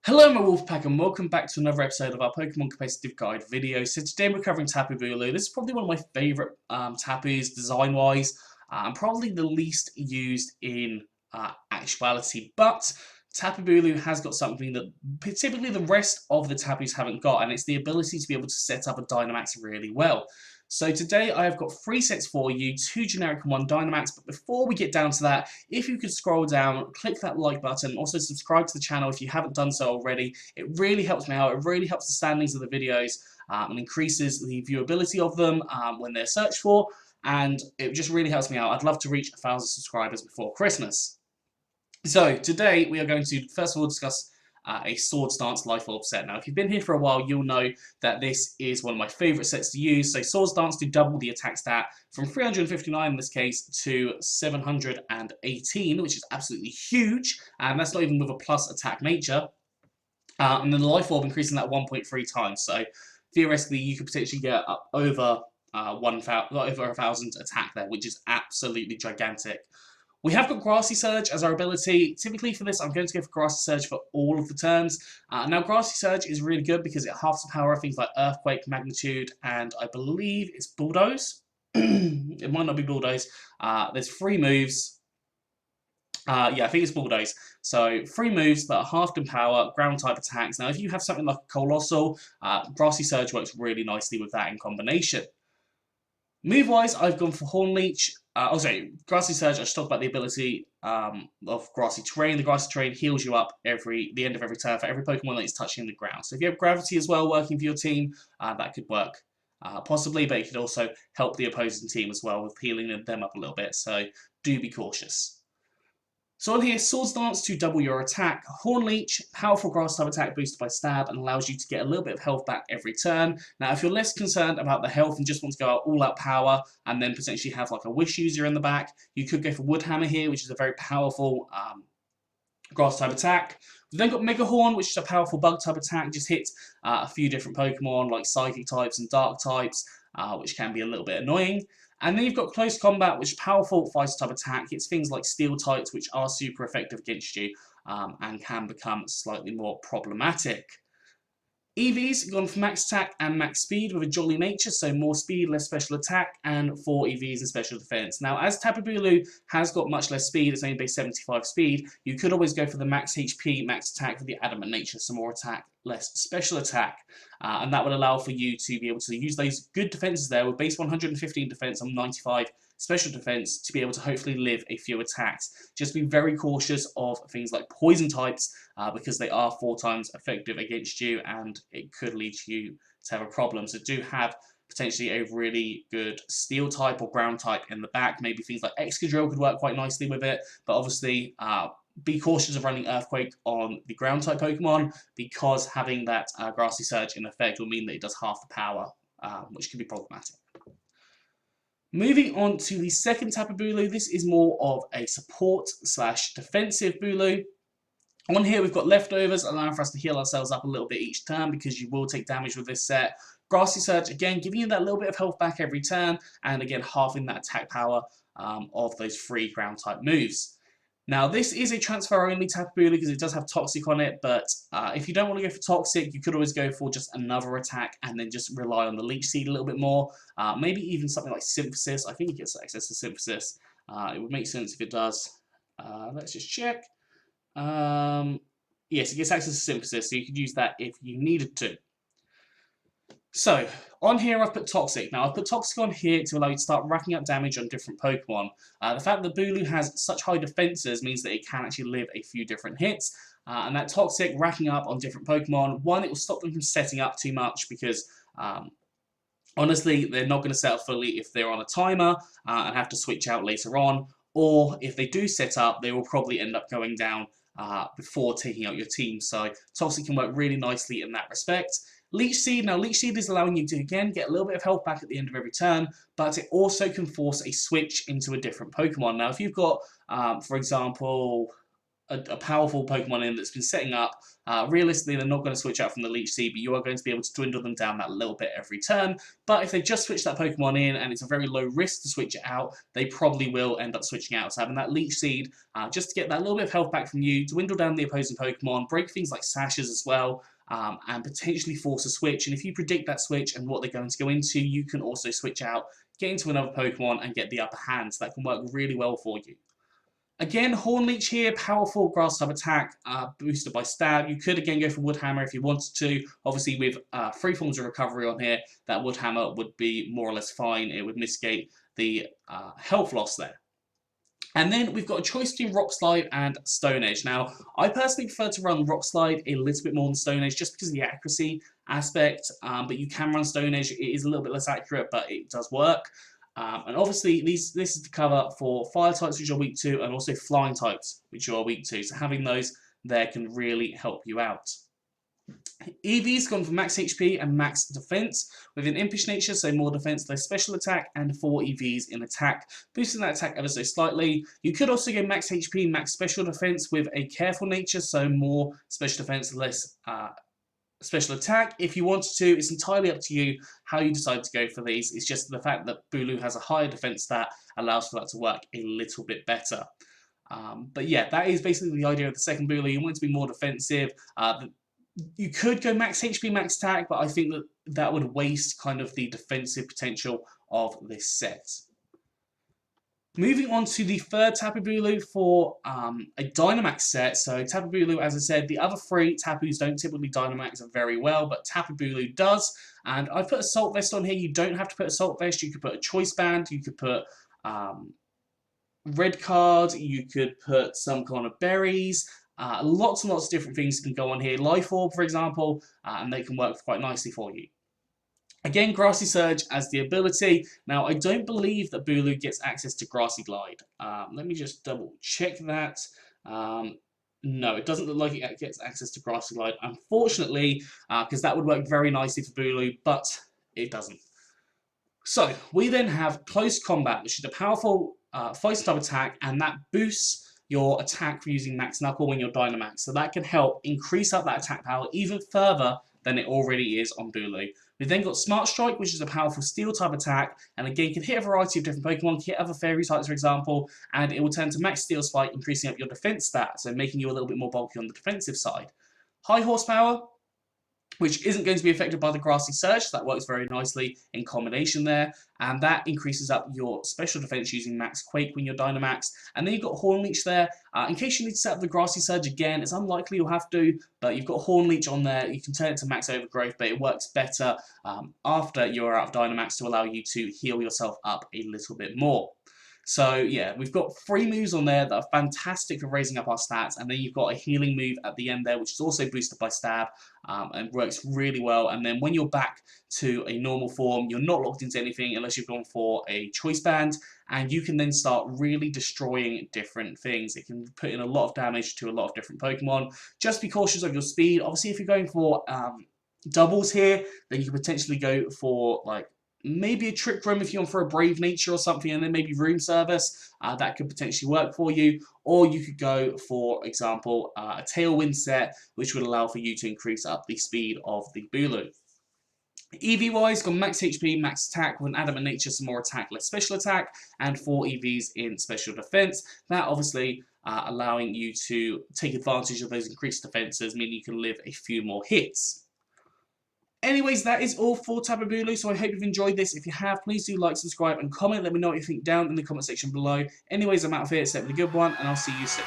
Hello my Wolfpack and welcome back to another episode of our Pokemon Competitive Guide video. So today we're covering Tapu Bulu. This is probably one of my favourite Tapus design-wise, and probably the least used in actuality. But Tapu Bulu has got something that typically the rest of the Tapus haven't got, and it's the ability to be able to set up a Dynamax really well. So today I have got 3 sets for you, 2 generic and 1 Dynamax, but before we get down to that, if you could scroll down, click that like button, also subscribe to the channel if you haven't done so already. It really helps me out, it really helps the standings of the videos and increases the viewability of them when they're searched for, and it just really helps me out. I'd love to reach 1,000 subscribers before Christmas. So today we are going to first of all discuss a Swords Dance Life Orb set. Now if you've been here for a while you'll know that this is one of my favourite sets to use. So Swords Dance do double the attack stat from 359 in this case to 718, which is absolutely huge, and that's not even with a plus attack nature. And then the Life Orb increasing that 1.3 times, so theoretically you could potentially get up over 1,000 attack there, which is absolutely gigantic. We have got Grassy Surge as our ability. Typically for this, I'm going to go for Grassy Surge for all of the turns. Now, Grassy Surge is really good because it halves the power of things like Earthquake, Magnitude, and I believe it's Bulldoze. It might not be Bulldoze. There's 3 moves. Yeah, I think it's Bulldoze. So 3 moves that are halved in power, ground-type attacks. Now, if you have something like Colossal, Grassy Surge works really nicely with that in combination. Move-wise, I've gone for Horn Leech. Grassy Surge, I should talk about the ability of Grassy Terrain. The Grassy Terrain heals you up the end of every turn for every Pokemon that is touching the ground. So if you have Gravity as well working for your team, that could work possibly, but it could also help the opposing team as well with healing them up a little bit, so do be cautious. So on here, Swords Dance to double your attack. Horn Leech, powerful grass type attack boosted by stab and allows you to get a little bit of health back every turn. Now if you're less concerned about the health and just want to go out all out power and then potentially have like a Wish user in the back, you could go for Wood Hammer here, which is a very powerful grass type attack. We've then got Mega Horn, which is a powerful bug type attack, just hits a few different Pokemon like Psychic types and Dark types, which can be a little bit annoying. And then you've got Close Combat, which is powerful fighter type attack. It's things like Steel types, which are super effective against you and can become slightly more problematic. EVs gone for max attack and max speed with a jolly nature, so more speed, less special attack, and 4 EVs and special defense. Now, as Tapu Bulu has got much less speed, it's only base 75 speed, you could always go for the max HP, max attack with the adamant nature, so more attack, less special attack. And that would allow for you to be able to use those good defenses there with base 115 defense on 95 special defense to be able to hopefully live a few attacks. Just be very cautious of things like poison types because they are 4 times effective against you and it could lead you to have a problem. So do have potentially a really good steel type or ground type in the back. Maybe things like Excadrill could work quite nicely with it, but obviously be cautious of running Earthquake on the ground type Pokemon because having that Grassy Surge in effect will mean that it does half the power, which can be problematic. Moving on to the second Tapu Bulu, this is more of a support / defensive Bulu. On here we've got leftovers, allowing for us to heal ourselves up a little bit each turn because you will take damage with this set. Grassy Surge, again, giving you that little bit of health back every turn, and again, halving that attack power of those 3 ground type moves. Now, this is a transfer-only Tapu Bulu because it does have Toxic on it, but if you don't want to go for Toxic, you could always go for just another attack and then just rely on the Leech Seed a little bit more. Maybe even something like Synthesis. I think it gets access to Synthesis. It would make sense if it does. Let's just check. Yes, it gets access to Synthesis, so you could use that if you needed to. So, on here I've put Toxic. Now, I've put Toxic on here to allow you to start racking up damage on different Pokemon. The fact that Bulu has such high defenses means that it can actually live a few different hits. And that Toxic racking up on different Pokemon, one, it will stop them from setting up too much because, honestly, they're not going to set up fully if they're on a timer and have to switch out later on. Or if they do set up, they will probably end up going down before taking out your team. So, Toxic can work really nicely in that respect. Leech Seed, now Leech Seed is allowing you to again get a little bit of health back at the end of every turn, but it also can force a switch into a different Pokemon. Now if you've got, for example, a powerful Pokemon in that's been setting up, realistically they're not going to switch out from the Leech Seed, but you are going to be able to dwindle them down that little bit every turn. But if they just switch that Pokemon in and it's a very low risk to switch it out, they probably will end up switching out. So having that Leech Seed, just to get that little bit of health back from you, dwindle down the opposing Pokemon, break things like Sashes as well, and potentially force a switch. And if you predict that switch and what they're going to go into, you can also switch out, get into another Pokemon and get the upper hand. So that can work really well for you. Again, Horn Leech here, powerful grass type attack, boosted by stab. You could again go for Wood Hammer if you wanted to. Obviously with 3 forms of recovery on here, that Wood Hammer would be more or less fine. It would mitigate the health loss there. And then we've got a choice between Rock Slide and Stone Edge. Now, I personally prefer to run Rock Slide a little bit more than Stone Edge just because of the accuracy aspect, but you can run Stone Edge. It is a little bit less accurate, but it does work. And obviously, this is to cover for Fire types, which you're weak to, and also Flying types, which you are weak to. So having those there can really help you out. Eevee's gone for max HP and max defense with an impish nature, so more defense, less special attack, and 4 EVs in attack, boosting that attack ever so slightly. You could also go max HP, max special defense with a careful nature, so more special defense, less special attack. If you wanted to, it's entirely up to you how you decide to go for these. It's just the fact that Bulu has a higher defense stat allows for that to work a little bit better. But yeah, that is basically the idea of the second Bulu. You want it to be more defensive. You could go max HP, max attack, but I think that that would waste kind of the defensive potential of this set. Moving on to the third Tapu Bulu for a Dynamax set. So Tapu Bulu, as I said, the other 3 Tapus don't typically Dynamax very well, but Tapu Bulu does. And I put Assault Vest on here. You don't have to put Assault Vest. You could put a Choice Band. You could put Red Card. You could put some kind of berries. Lots and lots of different things can go on here. Life Orb, for example, and they can work quite nicely for you. Again, Grassy Surge as the ability. Now, I don't believe that Bulu gets access to Grassy Glide. Let me just double check that. No, it doesn't look like it gets access to Grassy Glide, unfortunately, because that would work very nicely for Bulu, but it doesn't. So, we then have Close Combat, which is a powerful fighting type attack, and that boosts your attack for using Max Knuckle when you're Dynamax. So that can help increase up that attack power even further than it already is on Bulu. We've then got Smart Strike, which is a powerful steel type attack, and again can hit a variety of different Pokemon, can hit other fairy types for example, and it will turn to Max Steel Spike, increasing up your defense stat, so making you a little bit more bulky on the defensive side. High Horsepower, which isn't going to be affected by the Grassy Surge, so that works very nicely in combination there, and that increases up your special defense using Max Quake when you're Dynamax. And then you've got Horn Leech there. In case you need to set up the Grassy Surge again, it's unlikely you'll have to, but you've got Horn Leech on there. You can turn it to Max Overgrowth, but it works better after you're out of Dynamax to allow you to heal yourself up a little bit more. So yeah, we've got 3 moves on there that are fantastic for raising up our stats, and then you've got a healing move at the end there, which is also boosted by Stab, and works really well. And then when you're back to a normal form, you're not locked into anything unless you've gone for a Choice Band, and you can then start really destroying different things. It can put in a lot of damage to a lot of different Pokemon. Just be cautious of your speed. Obviously, if you're going for doubles here, then you can potentially go for like maybe a Trick Room if you're on for a Brave Nature or something, and then maybe Room Service. That could potentially work for you. Or you could go, for example, a Tailwind set, which would allow for you to increase up the speed of the Bulu. EV-wise, got max HP, max attack, with an Adamant Nature, some more attack, less special attack, and 4 EVs in special defense. That obviously allowing you to take advantage of those increased defenses, meaning you can live a few more hits. Anyways, that is all for Tapu Bulu, so I hope you've enjoyed this. If you have, please do like, subscribe, and comment. Let me know what you think down in the comment section below. Anyways, I'm out of here. So have a good one, and I'll see you soon.